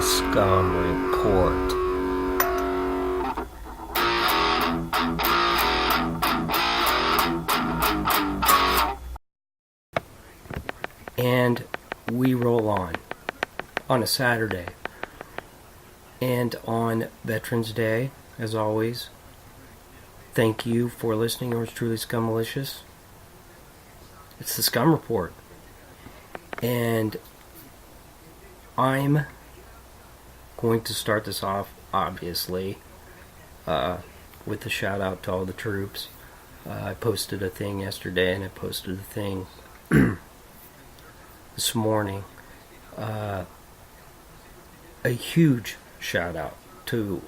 Scum Report. And we roll on a Saturday. And on Veterans Day, as always, thank you for listening. Yours truly, Scum Malicious. It's the Scum Report. And I'm going to start this off, obviously, with a shout out to all the troops. I posted a thing yesterday and I posted a thing this morning. A huge shout out to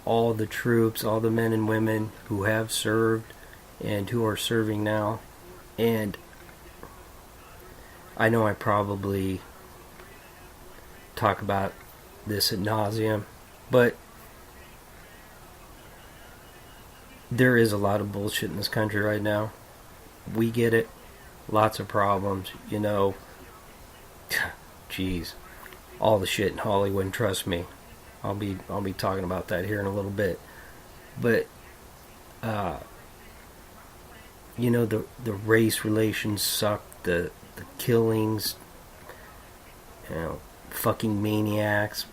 all the troops, all the men and women who have served and who are serving now. And I know I probably talk about this ad nauseum, but there is a lot of bullshit in this country right now. We get it. Lots of problems, you know. Jeez, all the shit in Hollywood. And trust me, I'll be talking about that here in a little bit. But you know, the race relations suck. The killings, you know, fucking maniacs,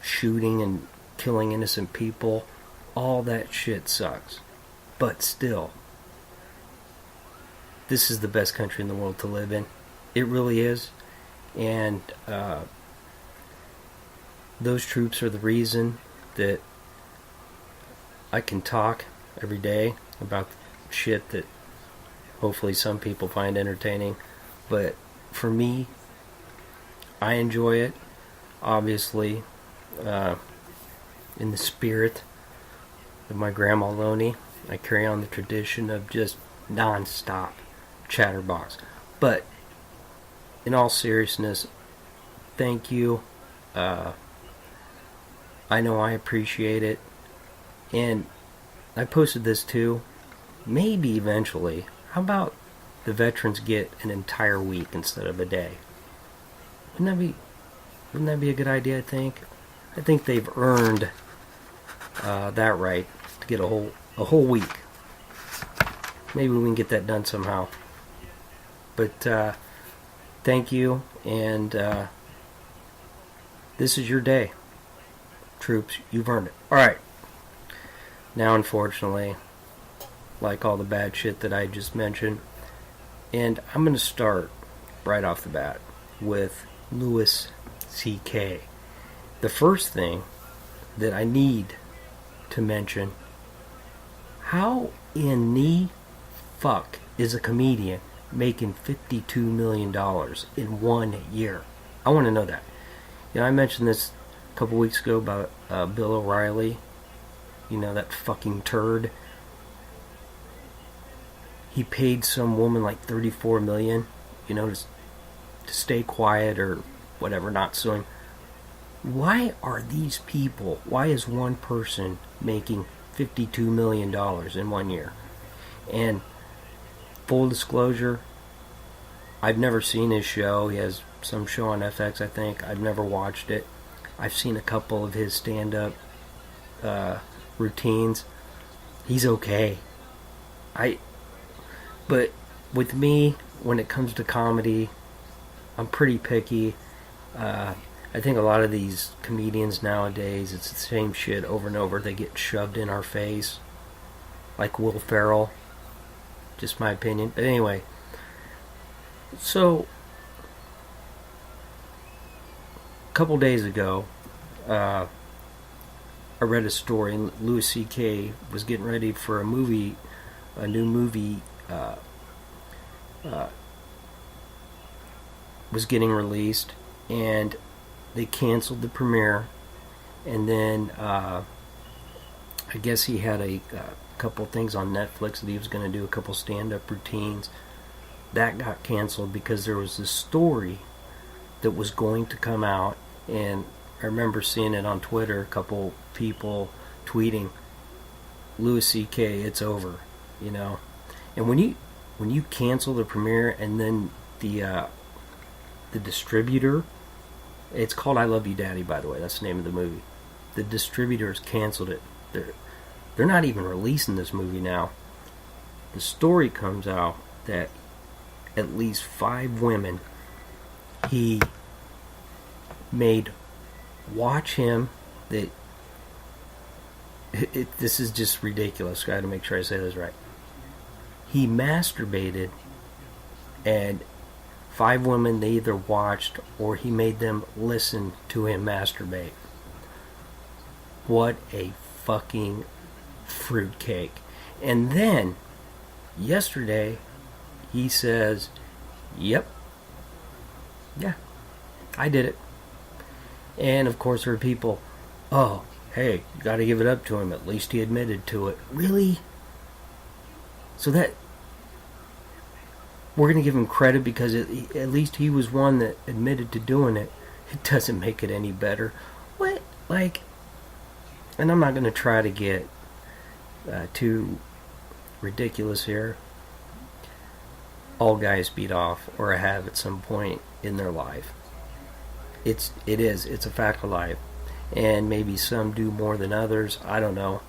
shooting and killing innocent people. All that shit sucks. But still, this is the best country in the world to live in. It really is. And those troops are the reason that I can talk every day about shit that hopefully some people find entertaining. But for me, I enjoy it. Obviously, in the spirit of my grandma Loney, I carry on the tradition of just non-stop chatterbox. But in all seriousness, thank you. I know I appreciate it. And I posted this too. Maybe eventually, how about the veterans get an entire week instead of a day? Wouldn't that be a good idea? I think they've earned that right to get a whole week. Maybe we can get that done somehow. But thank you, and this is your day, troops. You've earned it. All right. Now, unfortunately, like all the bad shit that I just mentioned, and I'm going to start right off the bat with Louis C.K. The first thing that I need to mention, how in the fuck is a comedian making $52 million in 1 year? I want to know that. You know, I mentioned this a couple weeks ago about Bill O'Reilly. You know, that fucking turd. He paid some woman like $34 million, you know, to stay quiet or whatever, not suing. Why are these people, why is one person making $52 million in 1 year? And full disclosure, I've never seen his show. He has some show on FX, I think. I've never watched it. I've seen a couple of his stand-up routines. He's okay. But with me, when it comes to comedy, I'm pretty picky. I think a lot of these comedians nowadays, it's the same shit over and over. They get shoved in our face. Like Will Ferrell. Just my opinion. But anyway. So, a couple days ago, I read a story. Louis C.K. was getting ready for a new movie was getting released, and they canceled the premiere. And then I guess he had a couple things on Netflix that he was going to do, a couple stand-up routines. That got canceled because there was this story that was going to come out, and I remember seeing it on Twitter, a couple people tweeting, Louis C.K., it's over, you know. And when you cancel the premiere and then the distributor It's called I Love You Daddy, by the way. That's the name of the movie. The distributors canceled it. They're not even releasing this movie now. The story comes out that at least 5 women he made watch him. This is just ridiculous. I got to make sure I say this right. He masturbated, and 5 women, they either watched or he made them listen to him masturbate. What a fucking fruitcake. And then, yesterday, he says, yep, yeah, I did it. And of course there are people, oh, hey, you gotta give it up to him, at least he admitted to it. Really? So that, we're gonna give him credit because at least he was one that admitted to doing it. It doesn't make it any better. What? Like, and I'm not gonna try to get too ridiculous here. All guys beat off or have at some point in their life. It's a fact of life, and maybe some do more than others. I don't know,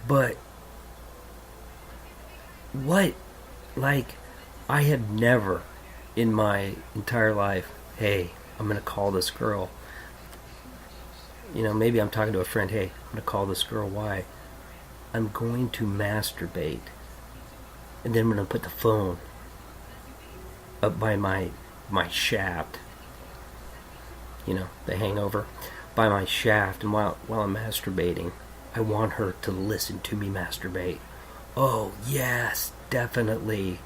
but what? Like, I had never in my entire life, hey, I'm gonna call this girl. You know, maybe I'm talking to a friend, hey, I'm gonna call this girl. Why? I'm going to masturbate. And then I'm going to put the phone up by my shaft. You know, the hangover. By my shaft. And while I'm masturbating, I want her to listen to me masturbate. Oh, yes, definitely.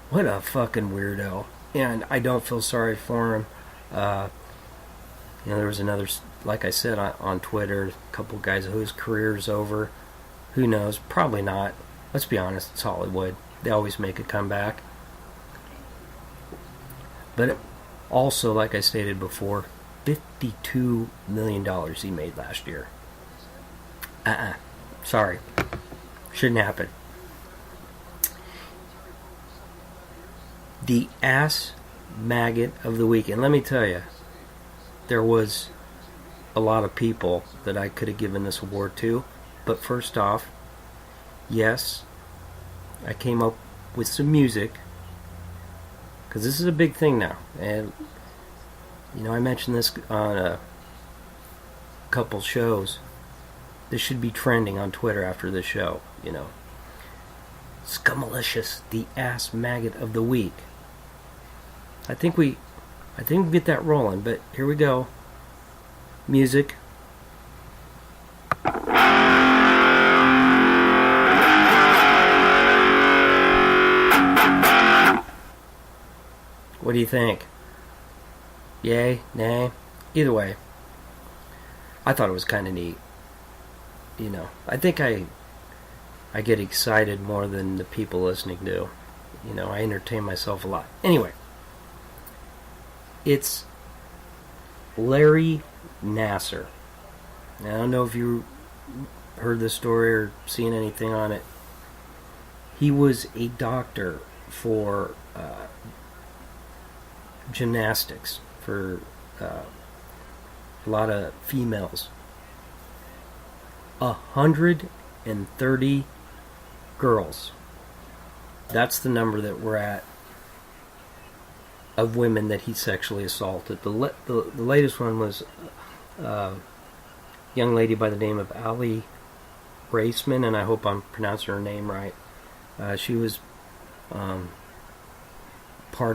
What a fucking weirdo. And I don't feel sorry for him. You know, there was another, like I said, on Twitter, a couple guys whose career's over. Who knows? Probably not. Let's be honest, it's Hollywood. They always make a comeback. But also, like I stated before, $52 million he made last year. Sorry. Shouldn't happen. The ass maggot of the week. And let me tell you, there was a lot of people that I could have given this award to. But first off, yes, I came up with some music, because this is a big thing now. And, you know, I mentioned this on a couple shows. This should be trending on Twitter after this show, you know. Scumalicious, the ass maggot of the week. I think we get that rolling, but here we go. Music. What do you think? Yay? Nay? Either way, I thought it was kind of neat. You know, I think I get excited more than the people listening do. You know, I entertain myself a lot. Anyway, it's Larry Nassar. Now, I don't know if you heard this story or seen anything on it. He was a doctor for gymnastics for a lot of females. 130 girls. That's the number that we're at of women that he sexually assaulted. The latest one was a young lady by the name of Ali Raceman, and I hope I'm pronouncing her name right. She was part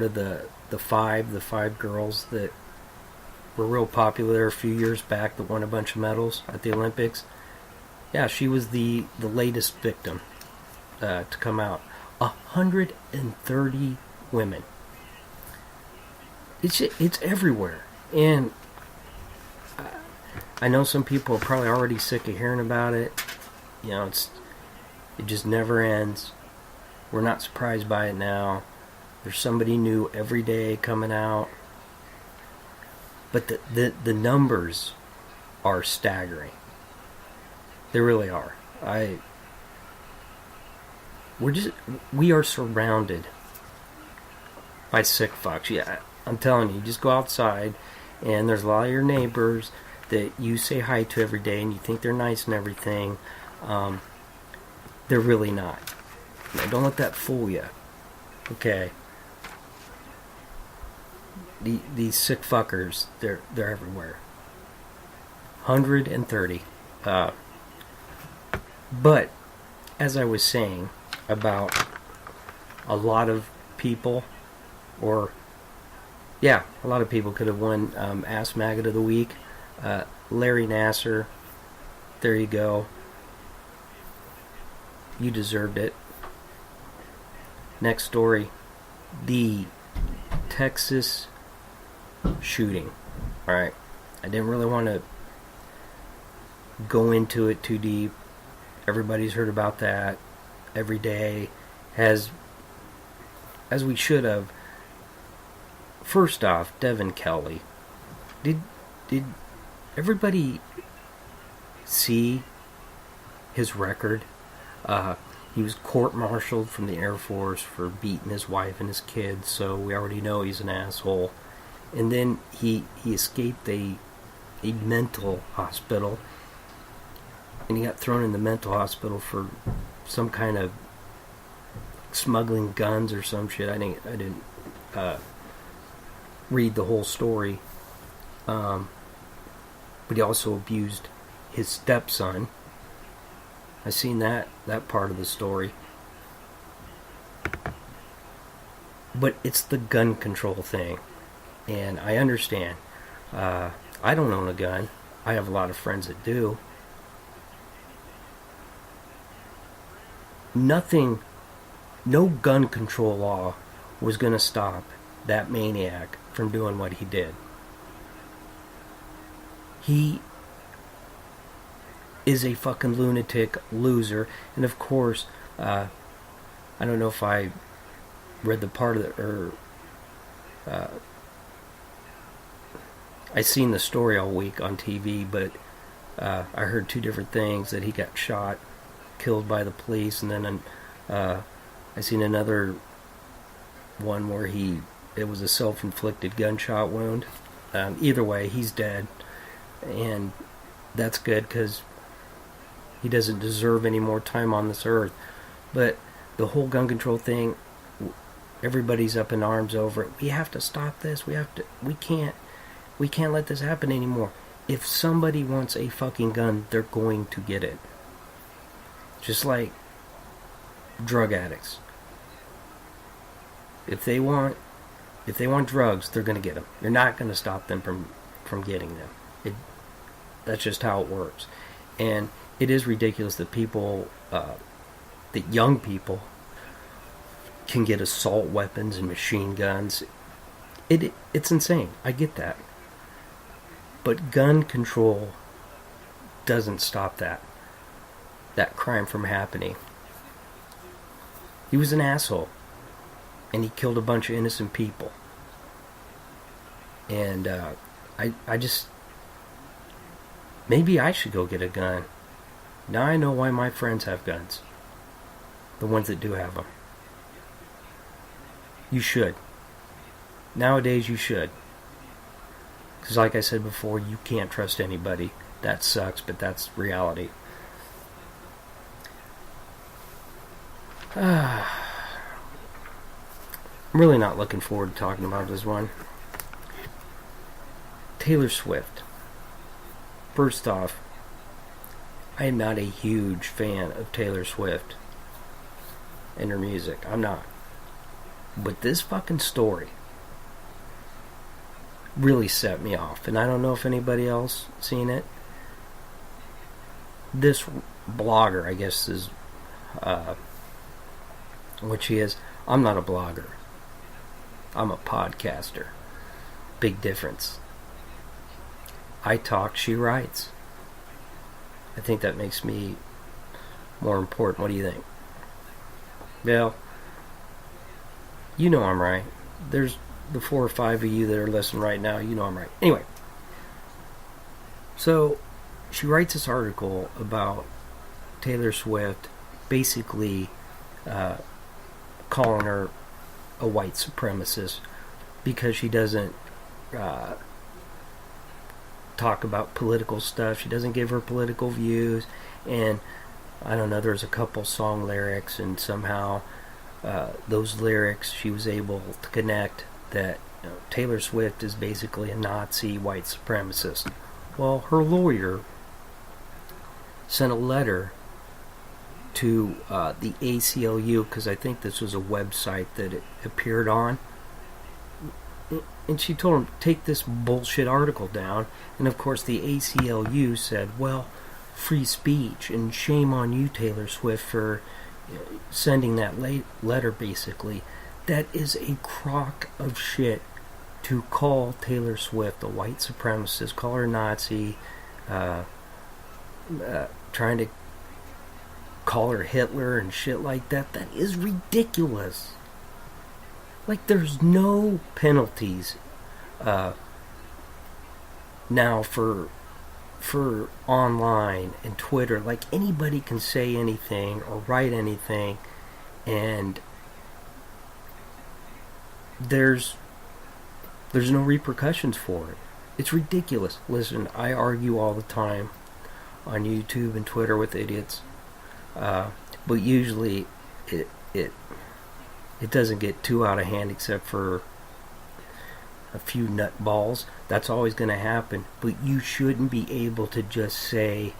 of the five girls that were real popular a few years back that won a bunch of medals at the Olympics. Yeah, she was the latest victim to come out. 130 women. It's everywhere, and I know some people are probably already sick of hearing about it. You know, it just never ends. We're not surprised by it now. There's somebody new every day coming out. But the numbers are staggering. They really are. We are surrounded by sick fucks. Yeah, I'm telling you, just go outside, and there's a lot of your neighbors that you say hi to every day, and you think they're nice and everything. They're really not. Now, don't let that fool you. Okay. These sick fuckers, they're everywhere. 130. But as I was saying about a lot of people, a lot of people could have won Ass Maggot of the Week. Larry Nasser, there you go. You deserved it. Next story, the Texas shooting. Alright, I didn't really want to go into it too deep. Everybody's heard about that every day, as we should have. First off, Devin Kelly. Did everybody see his record? He was court-martialed from the Air Force for beating his wife and his kids, so we already know he's an asshole. And then he escaped a mental hospital, and he got thrown in the mental hospital for some kind of smuggling guns or some shit. I didn't read the whole story. But he also abused his stepson. I seen that part of the story. But it's the gun control thing. And I understand. I don't own a gun. I have a lot of friends that do. No gun control law was going to stop that maniac from doing what he did. He is a fucking lunatic loser, and of course, I don't know if I read the part of it, or I seen the story all week on TV, but I heard two different things: that he got shot, killed by the police, and then I seen another one where it was a self-inflicted gunshot wound. Either way, he's dead, and that's good, because he doesn't deserve any more time on this earth. But the whole gun control thing, everybody's up in arms over it. We have to stop this. We can't let this happen anymore. If somebody wants a fucking gun, they're going to get it. Just like drug addicts. If they want drugs, they're going to get them. You're not going to stop them from getting them. That's just how it works. And it is ridiculous that that young people can get assault weapons and machine guns. It's insane. I get that. But gun control doesn't stop that crime from happening. He was an asshole, and he killed a bunch of innocent people. And I just, maybe I should go get a gun. Now I know why my friends have guns. The ones that do have them. You should. Nowadays you should. Because like I said before, you can't trust anybody. That sucks, but that's reality. I'm really not looking forward to talking about this one. Taylor Swift. First off, I am not a huge fan of Taylor Swift and her music. I'm not. But this fucking story really set me off. And I don't know if anybody else seen it. This blogger, I guess, is what she is. I'm not a blogger. I'm a podcaster. Big difference. I talk, she writes. I think that makes me more important. What do you think? Well, you know I'm right. There's the 4 or 5 of you that are listening right now. You know I'm right. Anyway. So, she writes this article about Taylor Swift basically calling her a white supremacist because she doesn't talk about political stuff. She doesn't give her political views. And I don't know, there's a couple song lyrics, and somehow those lyrics she was able to connect that Taylor Swift is basically a Nazi white supremacist. Well, her lawyer sent a letter to the ACLU, because I think this was a website that it appeared on, and she told him, take this bullshit article down. And of course the ACLU said, well, free speech, and shame on you, Taylor Swift, for sending that letter. Basically, that is a crock of shit to call Taylor Swift a white supremacist, call her Nazi, trying to call her Hitler and shit like that. That is ridiculous. Like, there's no penalties now for online and Twitter. Like, anybody can say anything or write anything, and there's no repercussions for it. It's ridiculous. Listen, I argue all the time on YouTube and Twitter with idiots, but usually it doesn't get too out of hand, except for a few nutballs. That's always going to happen. But you shouldn't be able to just say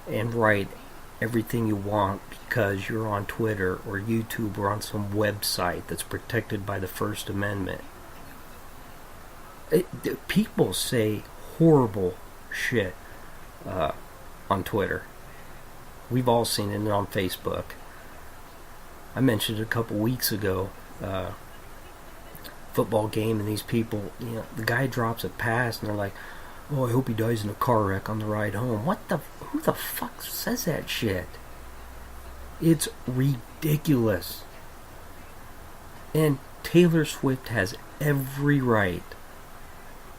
and write everything you want because you're on Twitter or YouTube or on some website that's protected by the First Amendment. People say horrible shit on Twitter. We've all seen it on Facebook. I mentioned it a couple weeks ago, football game, and these people, the guy drops a pass and they're like, oh, I hope he dies in a car wreck on the ride home. Who the fuck says that shit? It's ridiculous. And Taylor Swift has every right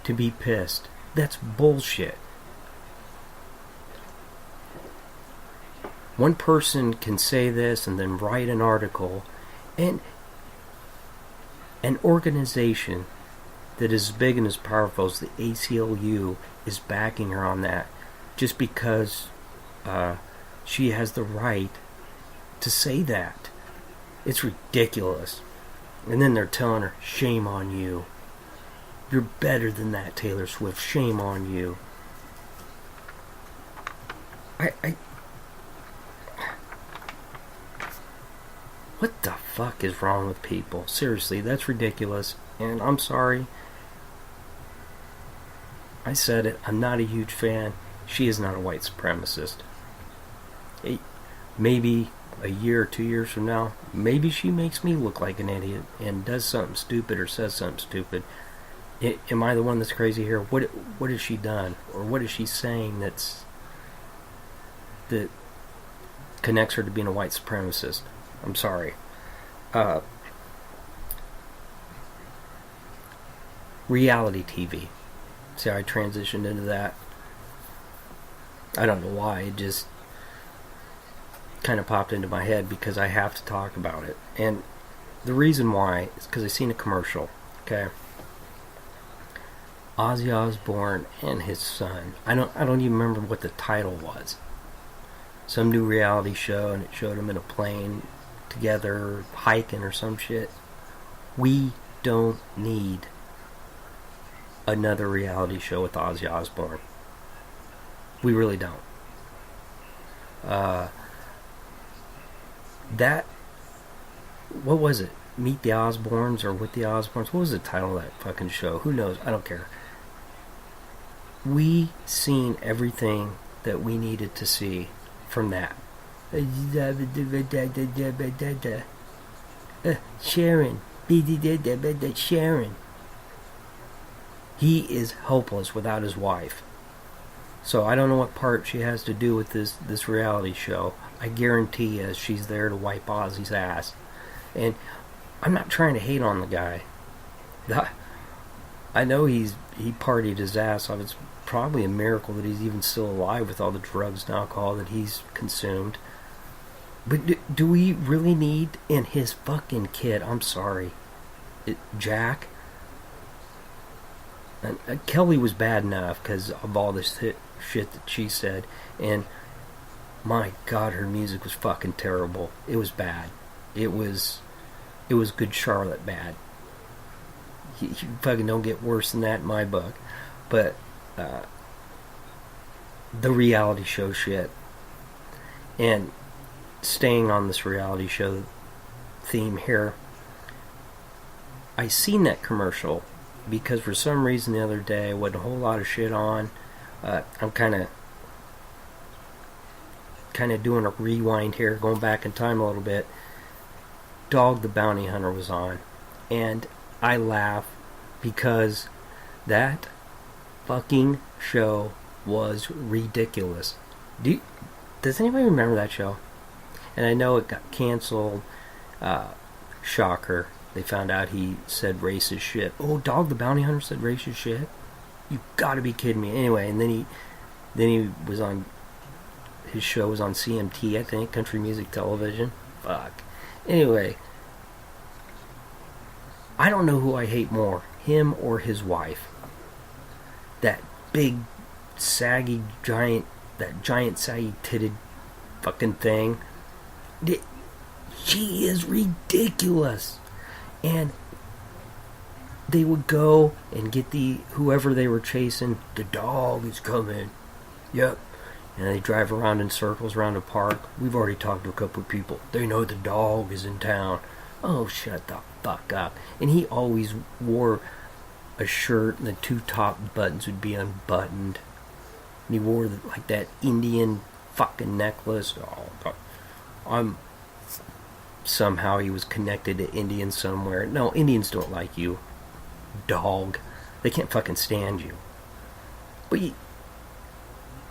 to be pissed. That's bullshit. One person can say this and then write an article, and an organization that is as big and as powerful as the ACLU is backing her on that, just because she has the right to say that. It's ridiculous. And then they're telling her, shame on you. You're better than that, Taylor Swift. Shame on you. What the fuck is wrong with people? Seriously, that's ridiculous. And I'm sorry. I said it. I'm not a huge fan. She is not a white supremacist. Maybe a year or 2 years from now, maybe she makes me look like an idiot and does something stupid or says something stupid. Am I the one that's crazy here? What has she done? Or what is she saying that connects her to being a white supremacist? I'm sorry. Reality TV. See how I transitioned into that? I don't know why. It just kind of popped into my head because I have to talk about it. And the reason why is because I seen a commercial. Okay. Ozzy Osbourne and his son. I don't even remember what the title was. Some new reality show, and it showed them in a plane together hiking or some shit. We don't need another reality show with Ozzy Osbourne. We really don't. What was it? Meet the Osbournes or With the Osbournes? What was the title of that fucking show? Who knows? I don't care. We seen everything that we needed to see from that. Sharon. Sharon. He is helpless without his wife. So I don't know what part she has to do with this reality show. I guarantee you she's there to wipe Ozzy's ass. And I'm not trying to hate on the guy. I know he partied his ass off. It's probably a miracle that he's even still alive with all the drugs and alcohol that he's consumed. But do we really need, and his fucking kid, I'm sorry, Jack, And Kelly was bad enough because of all this shit that she said, and my God, her music was fucking terrible. It was bad. It was Good Charlotte bad. You fucking don't get worse than that in my book. But the reality show shit, and staying on this reality show theme here, I seen that commercial because for some reason the other day, wasn't a whole lot of shit on. I'm kind of doing a rewind here, going back in time a little bit. Dog the Bounty Hunter was on, and I laugh because that fucking show was ridiculous. Does anybody remember that show? And I know it got canceled. Shocker. They found out he said racist shit. Oh, Dog the Bounty Hunter said racist shit? You gotta be kidding me. Anyway, and then he was on, his show was on CMT, I think, Country Music Television. Fuck. Anyway, I don't know who I hate more, him or his wife. That big, saggy, giant saggy titted fucking thing. She is ridiculous. And they would go and get whoever they were chasing. The dog is coming. Yep. And they drive around in circles around the park. We've already talked to a couple of people. They know the dog is in town. Oh, shut the fuck up. And he always wore a shirt and the two top buttons would be unbuttoned. And he wore like that Indian fucking necklace. Oh, somehow he was connected to Indians somewhere. No, Indians don't like you, dog. They can't fucking stand you. But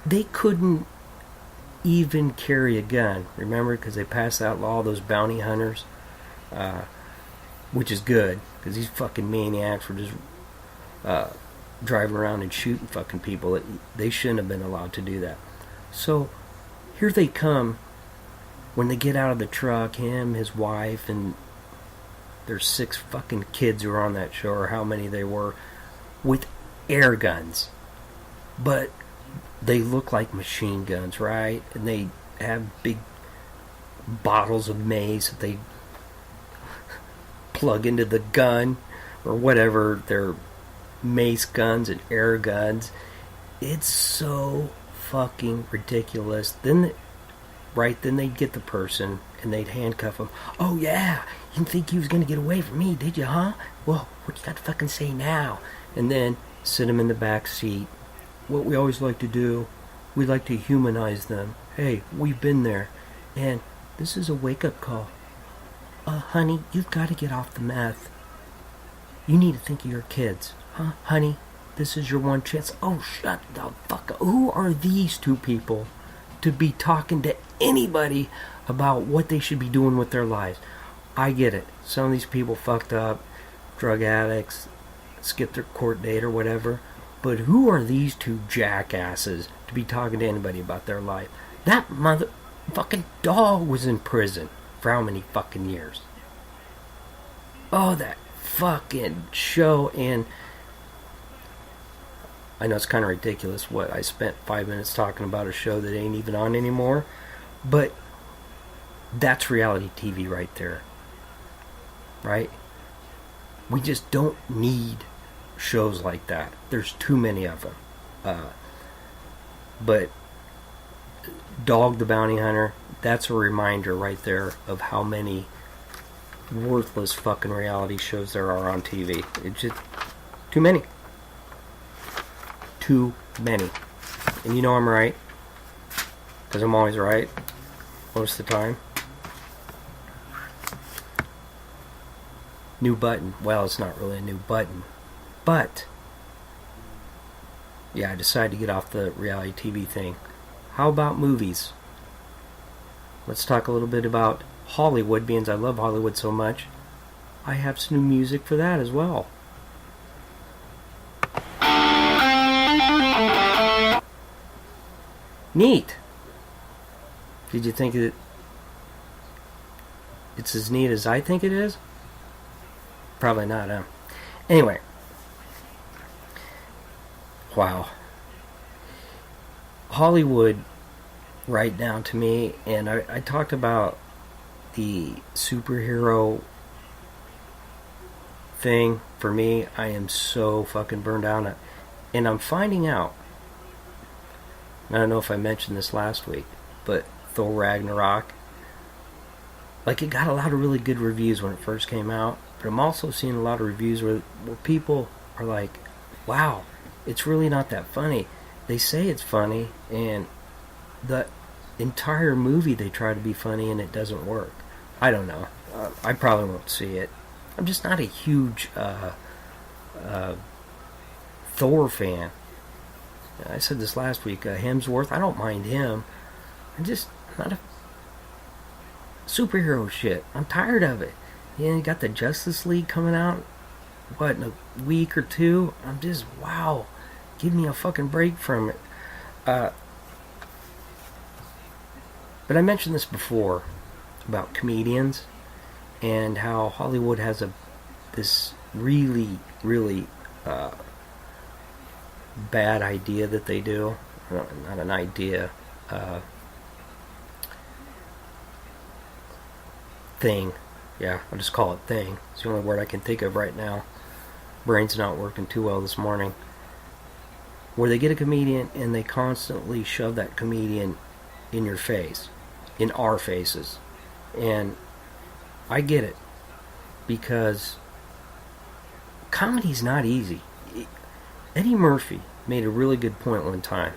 they couldn't even carry a gun. Remember? Because they passed that law, those bounty hunters. Which is good. Because these fucking maniacs were just driving around and shooting fucking people. They shouldn't have been allowed to do that. So, here they come. When they get out of the truck, him, his wife, and their 6 fucking kids who were on that show, or how many they were, with air guns. But they look like machine guns, right? And they have big bottles of mace that they plug into the gun, or whatever, their mace guns and air guns. It's so fucking ridiculous. Then they'd get the person and they'd handcuff them. Oh yeah, you didn't think you was gonna get away from me, did you, huh? Well, what you got to fucking say now? And then sit them in the back seat. What we always like to do, we like to humanize them. Hey, we've been there, and this is a wake-up call. Honey, you've got to get off the meth. You need to think of your kids, huh, honey? This is your one chance. Oh, shut the fuck up. Who are these two people to be talking to anybody about what they should be doing with their lives? I get it. Some of these people fucked up, drug addicts, skipped their court date or whatever. But who are these two jackasses to be talking to anybody about their life? That motherfucking dog was in prison for how many fucking years? Oh, that fucking show. And I know it's kind of ridiculous what I spent 5 minutes talking about a show that ain't even on anymore, but that's reality TV right there, right? We just don't need shows like that. There's too many of them. But Dog the Bounty Hunter, that's a reminder right there of how many worthless fucking reality shows there are on TV. It's just too many. Too many. And you know I'm right, because I'm always right most of the time. New button. Well, it's not really a new button, but yeah, I decided to get off the reality TV thing. How about movies? Let's talk a little bit about Hollywood, being I love Hollywood so much. I have some new music for that as well. Neat. Did you think that it's as neat as I think it is? Probably not, huh? Anyway, Wow. Hollywood, right now to me, and I talked about the superhero thing. For me, I am so fucking burned out. And I'm finding out, I don't know if I mentioned this last week, but Thor Ragnarok, like, it got a lot of really good reviews when it first came out, but I'm also seeing a lot of reviews where people are like, wow, it's really not that funny. They say it's funny, and the entire movie they try to be funny and it doesn't work. I don't know. I probably won't see it. I'm just not a huge Thor fan. I said this last week. Hemsworth, I don't mind him. I'm not a superhero shit. I'm tired of it. You got the Justice League coming out, what, in a week or two? I'm just, wow. Give me a fucking break from it. But I mentioned this before about comedians and how Hollywood has this really, really bad idea that they do. Not an idea. Thing. Yeah, I'll just call it thing. It's the only word I can think of right now. Brain's not working too well this morning. Where they get a comedian and they constantly shove that comedian in your face. In our faces. And I get it. Because comedy's not easy. Eddie Murphy made a really good point one time.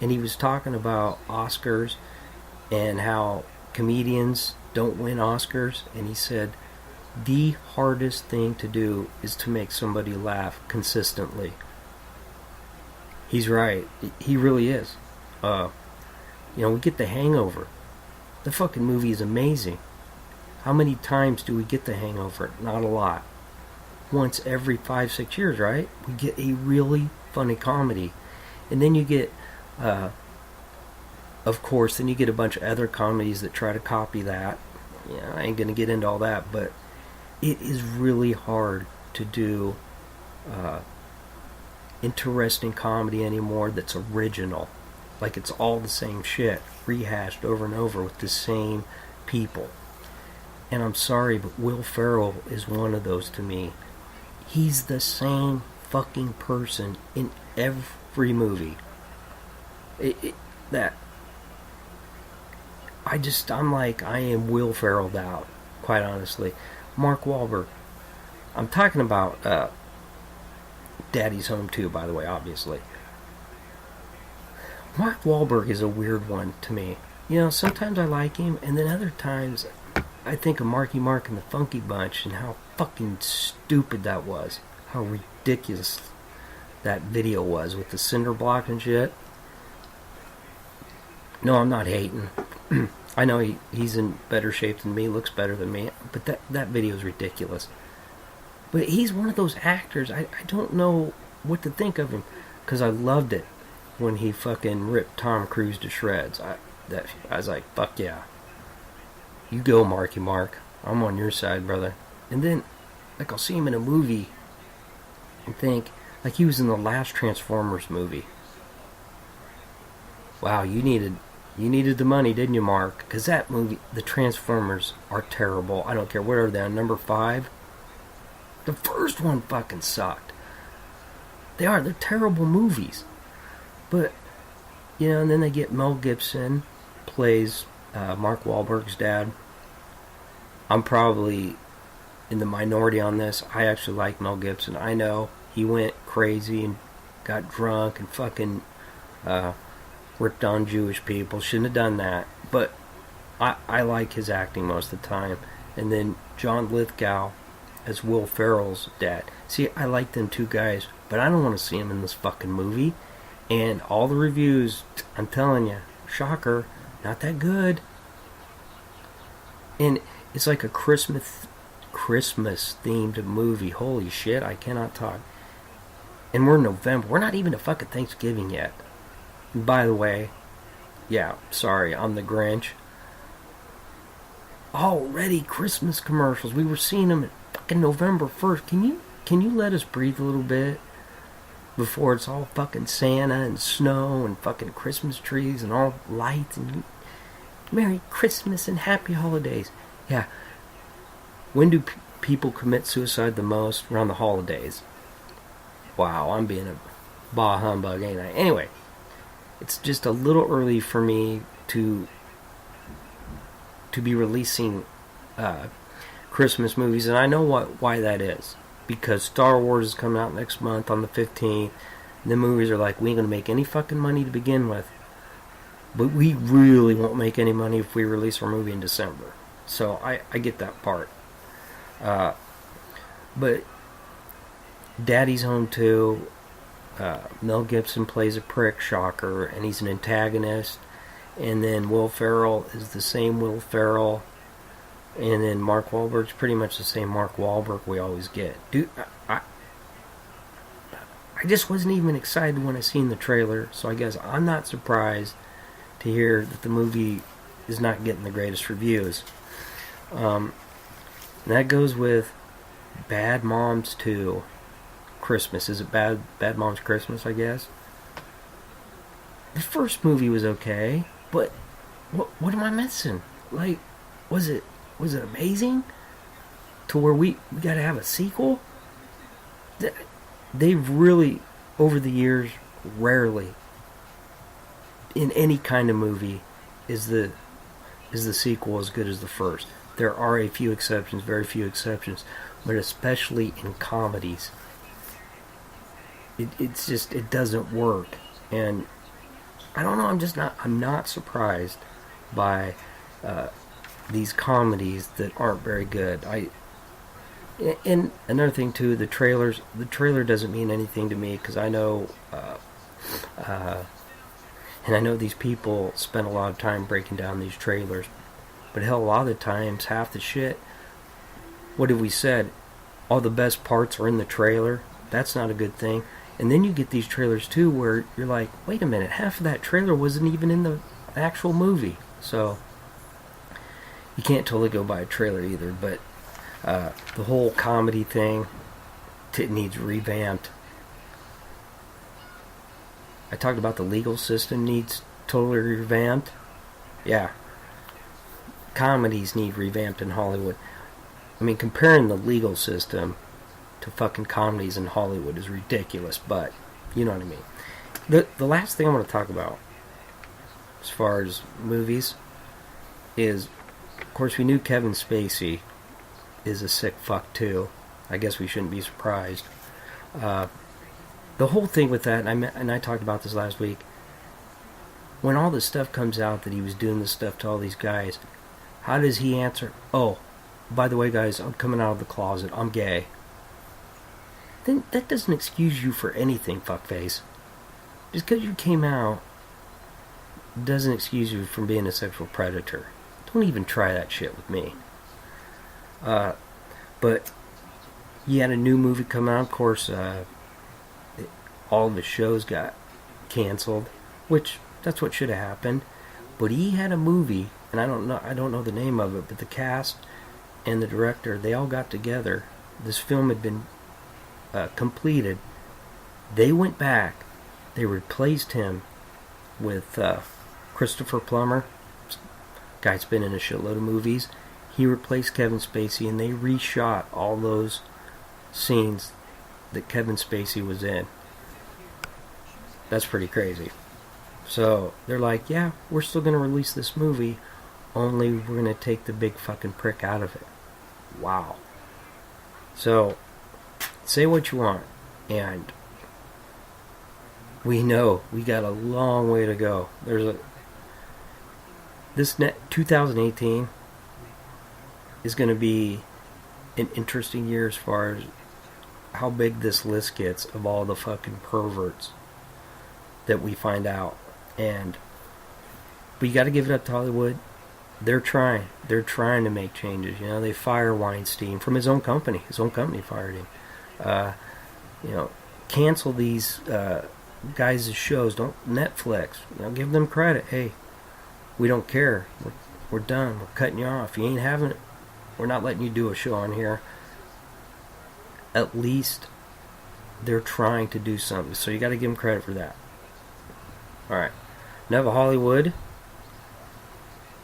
And he was talking about Oscars and how comedians don't win Oscars. And he said, the hardest thing to do is to make somebody laugh consistently. He's right. He really is. We get The Hangover. The fucking movie is amazing. How many times do we get The Hangover? Not a lot. Once every 5-6 years, right? We get a really funny comedy. And then you get, of course, then you get a bunch of other comedies that try to copy that. Yeah, I ain't gonna get into all that, but it is really hard to do interesting comedy anymore that's original. Like, it's all the same shit, rehashed over and over with the same people. And I'm sorry, but Will Ferrell is one of those to me. He's the same fucking person in every movie. I'm like, I am Will Ferrell'd out, quite honestly. Mark Wahlberg. I'm talking about Daddy's Home 2, by the way, obviously. Mark Wahlberg is a weird one to me. Sometimes I like him, and then other times I think of Marky Mark and the Funky Bunch and how fucking stupid that was. How ridiculous that video was with the cinder block and shit. No, I'm not hating. I know he's in better shape than me, looks better than me, but that video is ridiculous. But he's one of those actors, I don't know what to think of him, because I loved it when he fucking ripped Tom Cruise to shreds. I was like, fuck yeah. You go, Marky Mark. I'm on your side, brother. And then, like, I'll see him in a movie and think, like, he was in the last Transformers movie. Wow, you needed the money, didn't you, Mark? Because that movie, the Transformers are terrible. I don't care, what are they, on number 5? The first one fucking sucked. They're terrible movies. But, and then they get Mel Gibson, plays Mark Wahlberg's dad. I'm probably in the minority on this. I actually like Mel Gibson. I know he went crazy and got drunk and fucking ripped on Jewish people. Shouldn't have done that. But I like his acting most of the time. And then John Lithgow as Will Ferrell's dad. See, I like them two guys, but I don't want to see him in this fucking movie. And all the reviews, I'm telling you, shocker, not that good. And it's like a Christmas themed movie. Holy shit, I cannot talk. And we're in November. We're not even to fucking Thanksgiving yet. And by the way, yeah, sorry, I'm the Grinch. Already Christmas commercials. We were seeing them at fucking November 1st. Can you let us breathe a little bit? before it's all fucking Santa and snow and fucking Christmas trees and all lights and Merry Christmas and Happy Holidays. Yeah. When do people commit suicide the most? Around the holidays. Wow, I'm being a bah humbug, ain't I? Anyway, it's just a little early for me to be releasing Christmas movies, and I know why that is. Because Star Wars is coming out next month on the 15th, and the movies are like, we ain't gonna make any fucking money to begin with. But we really won't make any money if we release our movie in December. So I get that part. But Daddy's Home 2, Mel Gibson plays a prick, shocker, and he's an antagonist. And then Will Ferrell is the same Will Ferrell. And then Mark Wahlberg's pretty much the same Mark Wahlberg we always get. Dude, I just wasn't even excited when I seen the trailer, so I guess I'm not surprised to hear that the movie is not getting the greatest reviews. And that goes with Bad Moms 2 Christmas. Is it Bad Moms Christmas, I guess? The first movie was okay, but what am I missing? Like, was it amazing to where we gotta have a sequel? They've really, over the years, rarely in any kind of movie is the sequel as good as the first. There are a few exceptions, very few exceptions, but especially in comedies, it's just, it doesn't work. And I don't know, I'm not surprised by these comedies that aren't very good. And another thing too, the trailer doesn't mean anything to me, because I know and I know these people spend a lot of time breaking down these trailers, but hell, a lot of the times, half the shit, what have we said? All the best parts are in the trailer. That's not a good thing. And then you get these trailers too where you're like, wait a minute, half of that trailer wasn't even in the actual movie. So you can't totally go by a trailer either, but the whole comedy thing, it needs revamped. I talked about the legal system needs totally revamped. Yeah. Comedies need revamped in Hollywood. I mean, comparing the legal system to fucking comedies in Hollywood is ridiculous, but you know what I mean. The last thing I want to talk about as far as movies is, of course, we knew Kevin Spacey is a sick fuck too. I guess we shouldn't be surprised. The whole thing with that, and I talked about this last week, when all this stuff comes out that he was doing this stuff to all these guys, how does he answer? Oh, by the way, guys, I'm coming out of the closet. I'm gay. Then that doesn't excuse you for anything, fuckface. Just because you came out doesn't excuse you from being a sexual predator. Don't even try that shit with me. But he had a new movie come out. Of course, all of his shows got canceled, which that's what should have happened. But he had a movie, and I don't know the name of it, but the cast and the director, they all got together. This film had been completed. They went back. They replaced him with Christopher Plummer. Guy's been in a shitload of movies. He replaced Kevin Spacey, and they reshot all those scenes that Kevin Spacey was in. That's pretty crazy. So they're like, yeah, we're still going to release this movie, only we're going to take the big fucking prick out of it. Wow. So, say what you want, and we know we got a long way to go. This 2018 is going to be an interesting year as far as how big this list gets of all the fucking perverts that we find out. But you got to give it up to Hollywood. They're trying to make changes. You know, they fire Weinstein from his own company. His own company fired him. Cancel these guys' shows. Don't Netflix. Give them credit. Hey, we don't care. We're done. We're cutting you off. You ain't having it. We're not letting you do a show on here. At least they're trying to do something. So you got to give them credit for that. Alright. Neva Hollywood.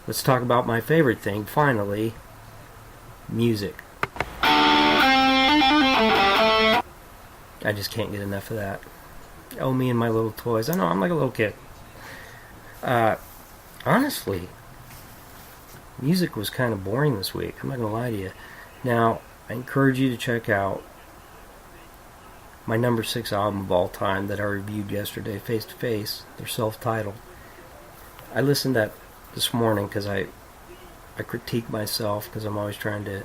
Let's talk about my favorite thing, finally. Music. I just can't get enough of that. Oh, me and my little toys. I know, I'm like a little kid. Honestly, music was kind of boring this week. I'm not going to lie to you. Now, I encourage you to check out my number 6 album of all time that I reviewed yesterday, Face to Face. They're self-titled. I listened to that this morning because I critique myself because I'm always trying to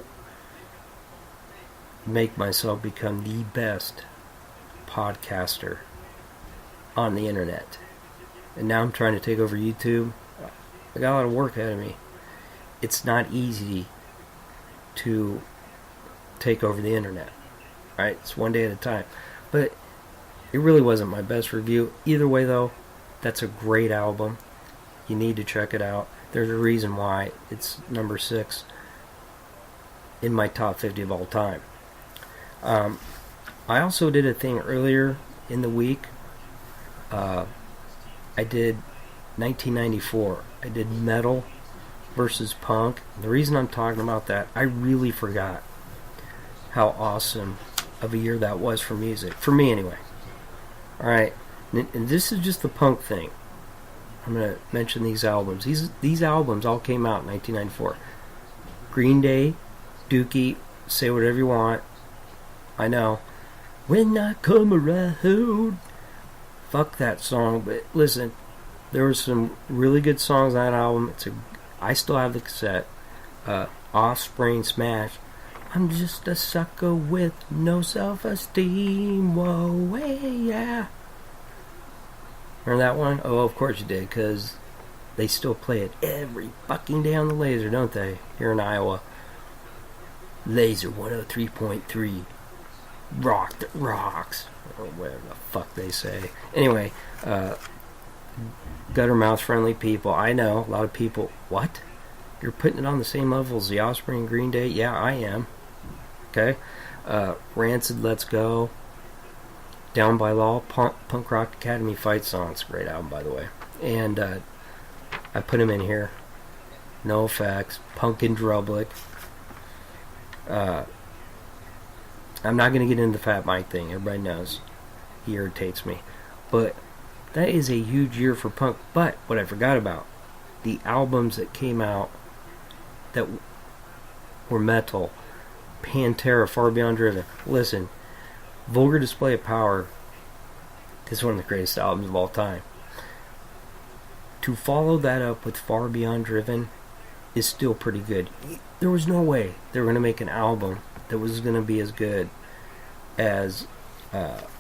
make myself become the best podcaster on the internet. And now I'm trying to take over YouTube. I got a lot of work ahead of me. It's not easy to take over the internet. Right? It's one day at a time. But it really wasn't my best review. Either way though, that's a great album. You need to check it out. There's a reason why it's number 6 in my top 50 of all time. I also did a thing earlier in the week. I did 1994. I did metal versus punk. The reason I'm talking about that, I really forgot how awesome of a year that was for music. For me, anyway. Alright, and this is just the punk thing. I'm going to mention these albums. These albums all came out in 1994. Green Day, Dookie, say whatever you want. I know. When I come around. Fuck that song, but listen, there were some really good songs on that album. I still have the cassette. Offspring, Smash. I'm just a sucker with no self-esteem. Whoa, hey, yeah. Remember that one? Oh, of course you did, because they still play it every fucking day on the Laser, don't they? Here in Iowa. Laser 103.3. Rock that rocks. Or whatever the fuck they say. Anyway, gutter mouth friendly people. I know, a lot of people. What? You're putting it on the same level as the Offspring and Green Day? Yeah, I am. Okay? Rancid, Let's Go. Down by Law, Punk Rock Academy Fight Song. It's a great album, by the way. And I put him in here. No Effects, Punkin' Drublic. I'm not going to get into the Fat Mike thing. Everybody knows. He irritates me. But that is a huge year for punk. But what I forgot about, the albums that came out that were metal. Pantera, Far Beyond Driven. Listen, Vulgar Display of Power is one of the greatest albums of all time. To follow that up with Far Beyond Driven is still pretty good. There was no way they were going to make an album that was going to be as good as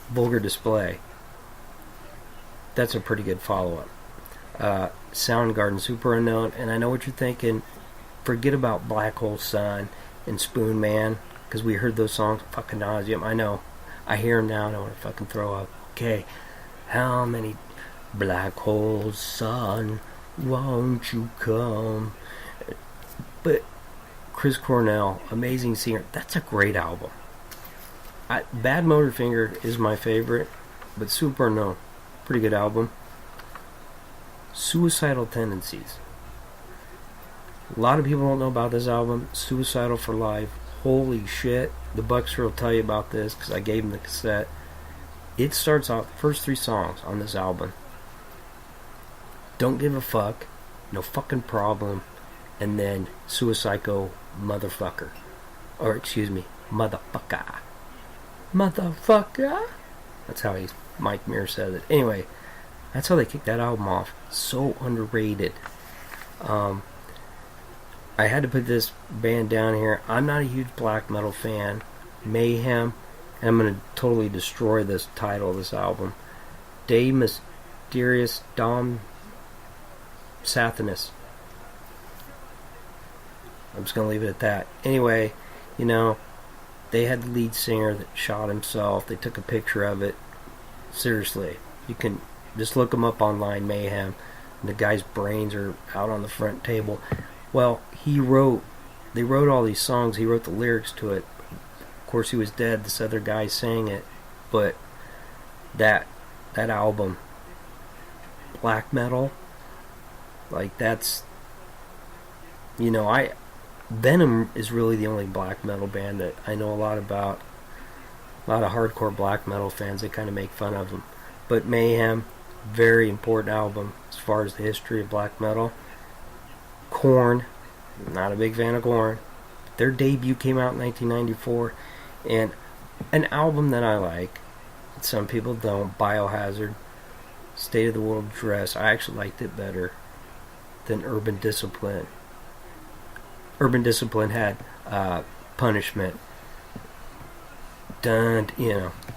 Vulgar Display. That's a pretty good follow-up. Soundgarden, Super Unknown, and I know what you're thinking. Forget about Black Hole Sun and Spoon Man, because we heard those songs fucking nauseum. I know. I hear them now and I want to fucking throw up. Okay, how many black holes, sun, won't you come? But Chris Cornell, amazing singer. That's a great album. Bad Motorfinger is my favorite, but Super Unknown, pretty good album. Suicidal Tendencies. A lot of people don't know about this album. Suicidal for Life. Holy shit. The Buckster will tell you about this because I gave him the cassette. It starts off, first 3 songs on this album. Don't Give a Fuck, No Fucking Problem, and then Suicyco Motherfucker. Or, excuse me, Motherfucker. Motherfucker? That's how Mike Muir said it. Anyway, that's how they kicked that album off. So underrated. I had to put this band down here. I'm not a huge black metal fan. Mayhem. And I'm going to totally destroy this title of this album. De Mysterious Dom Sathanas. I'm just going to leave it at that. Anyway, you know, they had the lead singer that shot himself. They took a picture of it. Seriously. You can just look them up online, Mayhem. And the guy's brains are out on the front table. Well, they wrote all these songs. He wrote the lyrics to it. Of course, he was dead. This other guy sang it. but that album, black metal, like that's, Venom is really the only black metal band that I know a lot about. A lot of hardcore black metal fans, they kind of make fun of them. But Mayhem, very important album as far as the history of black metal. Korn, not a big fan of Korn. Their debut came out in 1994, and an album that I like, some people don't, Biohazard, State of the World Address. I actually liked it better than Urban Discipline. Urban Discipline had Punishment, where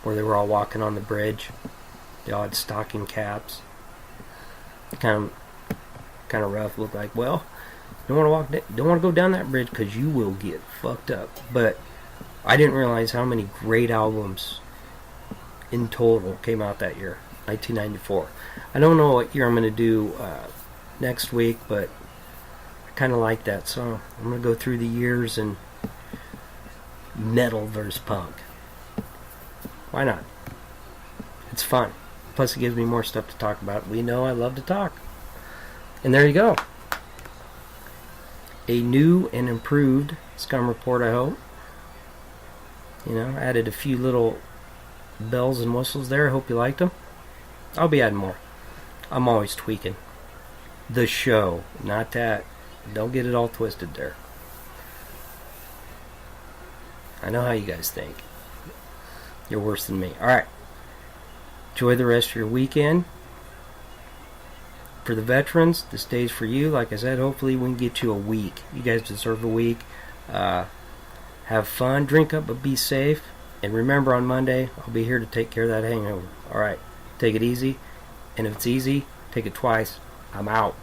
they were all walking on the bridge. They all had stocking caps. Kind of rough. Looked like, well, don't want to go down that bridge because you will get fucked up. But I didn't realize how many great albums in total came out that year, 1994. I don't know what year I'm going to do next week, but I kind of like that. So I'm going to go through the years and metal versus punk. Why not? It's fun. Plus, it gives me more stuff to talk about. We know I love to talk. And there you go. A new and improved Scum Report, I hope. Added a few little bells and whistles there. I hope you liked them. I'll be adding more. I'm always tweaking. The show, not that. Don't get it all twisted there. I know how you guys think. You're worse than me. Alright. Enjoy the rest of your weekend. For the veterans, this day's for you. Like I said, hopefully we can get you a week. You guys deserve a week. Have fun, drink up, but be safe. And remember, on Monday, I'll be here to take care of that hangover. Alright, take it easy. And if it's easy, take it twice. I'm out.